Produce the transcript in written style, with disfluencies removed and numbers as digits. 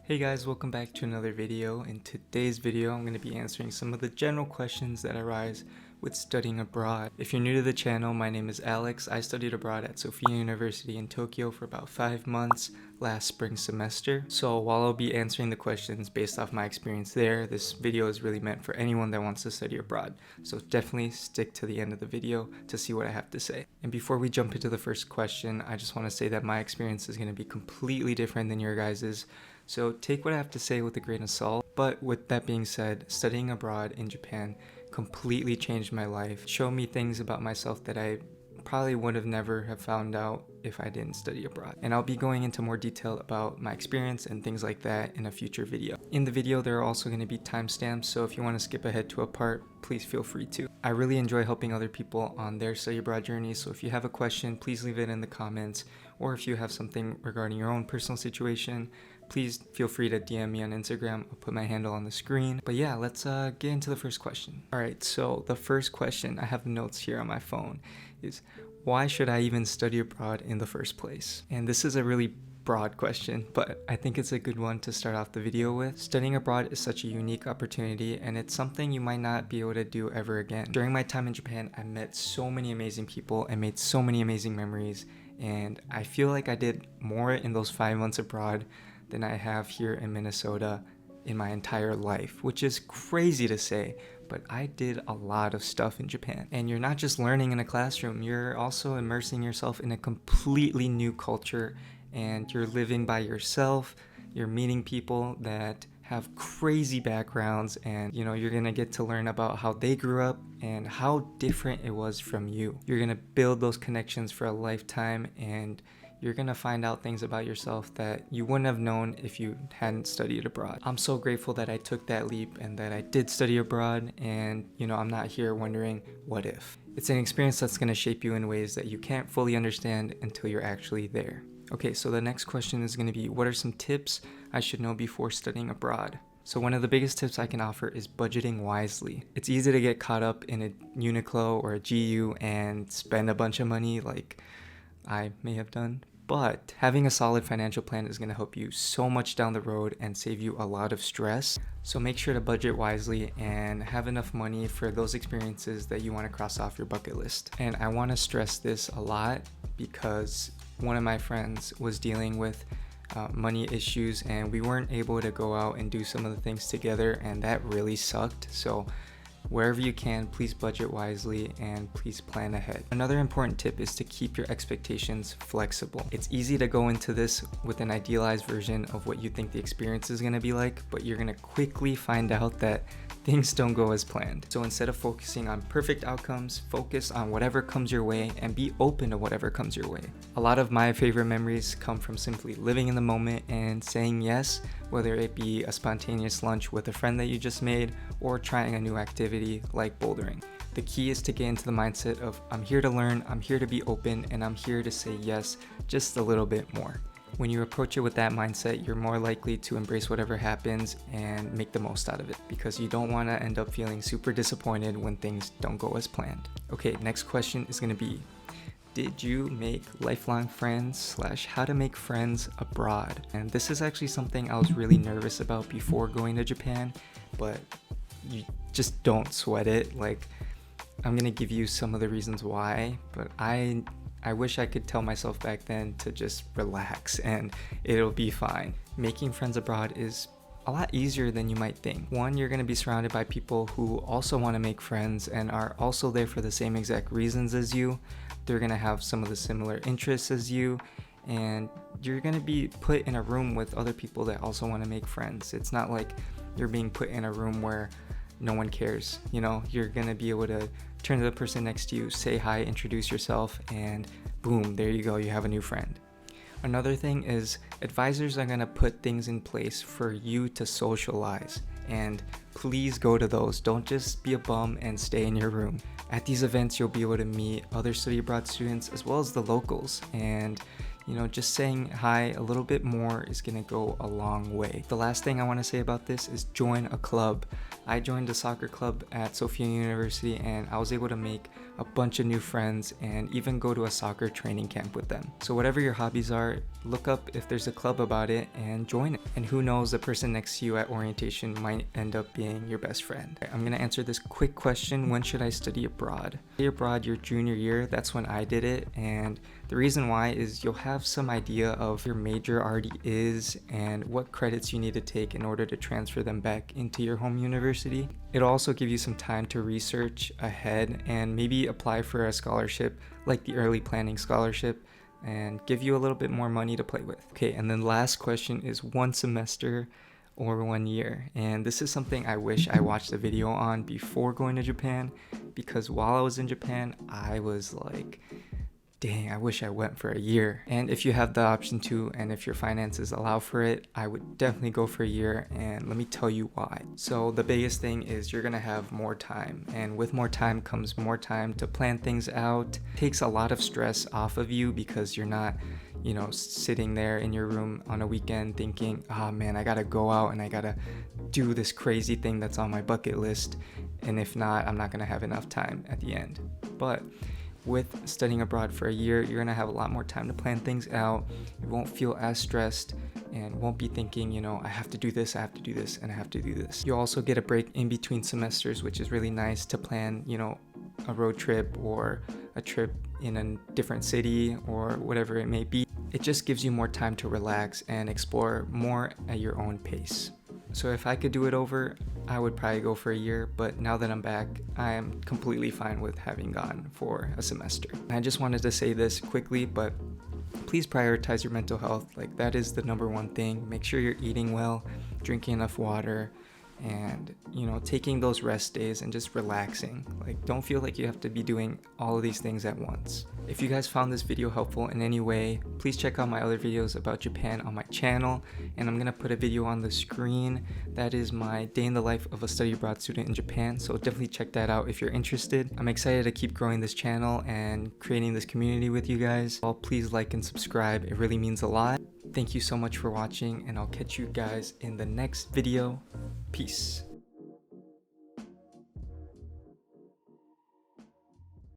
Hey guys, welcome back to another video. In today's video, I'm going to be answering some of the general questions that arise with studying abroad. If you're new to the channel, my name is Alex. I studied abroad at Sophia University in Tokyo for about 5 months last spring semester. So while I'll be answering the questions based off my experience there, this video is really meant for anyone that wants to study abroad. So definitely stick to the end of the video to see what I have to say. And before we jump into the first question, I just want to say that my experience is going to be completely different than your guys's. So take what I have to say with a grain of salt. But with that being said, studying abroad in Japan completely changed my life, showed me things about myself that I probably would have never have found out if I didn't study abroad. And I'll be going into more detail about my experience and things like that in a future video. In the video, there are also going to be timestamps, so if you want to skip ahead to a part, please feel free to. I really enjoy helping other people on their study abroad journey, so if you have a question, please leave it in the comments, or if you have something regarding your own personal situation, please feel free to DM me on Instagram. I'll put my handle on the screen. But yeah, let's get into the first question. Alright, so the first question, I have notes here on my phone, is why should I even study abroad in the first place? And this is a really broad question, but I think it's a good one to start off the video with. Studying abroad is such a unique opportunity, and it's something you might not be able to do ever again. During my time in Japan, I met so many amazing people and made so many amazing memories, and I feel like I did more in those 5 months abroad than I have here in Minnesota in my entire life, which is crazy to say, but I did a lot of stuff in Japan. And you're not just learning in a classroom, you're also immersing yourself in a completely new culture, and you're living by yourself, you're meeting people that have crazy backgrounds, and you're gonna get to learn about how they grew up and how different it was from you. You're gonna build those connections for a lifetime, and you're gonna find out things about yourself that you wouldn't have known if you hadn't studied abroad. I'm so grateful that I took that leap and that I did study abroad, and I'm not here wondering what if. It's an experience that's gonna shape you in ways that you can't fully understand until you're actually there. Okay, so the next question is gonna be, what are some tips I should know before studying abroad? So one of the biggest tips I can offer is budgeting wisely. It's easy to get caught up in a Uniqlo or a GU and spend a bunch of money like I may have done, but having a solid financial plan is going to help you so much down the road and save you a lot of stress. So make sure to budget wisely and have enough money for those experiences that you want to cross off your bucket list. And I want to stress this a lot because one of my friends was dealing with money issues, and we weren't able to go out and do some of the things together, and that really sucked. So wherever you can, please budget wisely and please plan ahead. Another important tip is to keep your expectations flexible. It's easy to go into this with an idealized version of what you think the experience is going to be like, but you're going to quickly find out that things don't go as planned. So instead of focusing on perfect outcomes, focus on whatever comes your way and be open to whatever comes your way. A lot of my favorite memories come from simply living in the moment and saying yes, whether it be a spontaneous lunch with a friend that you just made or trying a new activity like bouldering. The key is to get into the mindset of I'm here to learn, I'm here to be open, and I'm here to say yes just a little bit more. When you approach it with that mindset, you're more likely to embrace whatever happens and make the most out of it, because you don't want to end up feeling super disappointed when things don't go as planned. Okay, next question is going to be, did you make lifelong friends / how to make friends abroad? And this is actually something I was really nervous about before going to Japan, but you just don't sweat it. Like, I'm going to give you some of the reasons why, but I wish I could tell myself back then to just relax and it'll be fine. Making friends abroad is a lot easier than you might think. One, you're going to be surrounded by people who also want to make friends and are also there for the same exact reasons as you. They're going to have some of the similar interests as you, and you're going to be put in a room with other people that also want to make friends. It's not like you're being put in a room where no one cares. You're going to be able to turn to the person next to you, say hi, introduce yourself, and boom, there you go, you have a new friend. Another thing is advisors are going to put things in place for you to socialize, and please go to those. Don't just be a bum and stay in your room. At these events, you'll be able to meet other study abroad students as well as the locals, and You know, just saying hi a little bit more is gonna go a long way. The last thing I want to say about this is join a club. I joined a soccer club at Sophia University and I was able to make a bunch of new friends and even go to a soccer training camp with them. So whatever your hobbies are, look up if there's a club about it and join it. And who knows, the person next to you at orientation might end up being your best friend. I'm gonna answer this quick question: when should I study abroad? Study abroad your junior year, that's when I did it, and the reason why is you'll have some idea of your major already is and what credits you need to take in order to transfer them back into your home university. It'll also give you some time to research ahead and maybe apply for a scholarship like the early planning scholarship and give you a little bit more money to play with. Okay, and then last question is one semester or 1 year, and this is something I wish I watched a video on before going to Japan, because while I was in Japan I was like, dang, I wish I went for a year. And if you have the option to, and if your finances allow for it, I would definitely go for a year, and let me tell you why. So the biggest thing is you're gonna have more time, and with more time comes more time to plan things out. It takes a lot of stress off of you because you're not, you know, sitting there in your room on a weekend thinking, oh man, I gotta go out and I gotta do this crazy thing that's on my bucket list, and if not, I'm not gonna have enough time at the end. But with studying abroad for a year, you're gonna have a lot more time to plan things out. You won't feel as stressed and won't be thinking, you know, I have to do this, I have to do this, and I have to do this. You also get a break in between semesters, which is really nice to plan, you know, a road trip or a trip in a different city or whatever it may be. It just gives you more time to relax and explore more at your own pace. So if I could do it over, I would probably go for a year, but now that I'm back, I am completely fine with having gone for a semester. I just wanted to say this quickly, but please prioritize your mental health. Like, that is the number one thing. Make sure you're eating well, drinking enough water, and, you know, taking those rest days and just relaxing. Like, don't feel like you have to be doing all of these things at once. If you guys found this video helpful in any way, please check out my other videos about Japan on my channel, and I'm gonna put a video on the screen that is my day in the life of a study abroad student in Japan, so definitely check that out if you're interested. I'm excited to keep growing this channel and creating this community with you guys. Please like and subscribe, it really means a lot. Thank you so much for watching, and I'll catch you guys in the next video. Peace.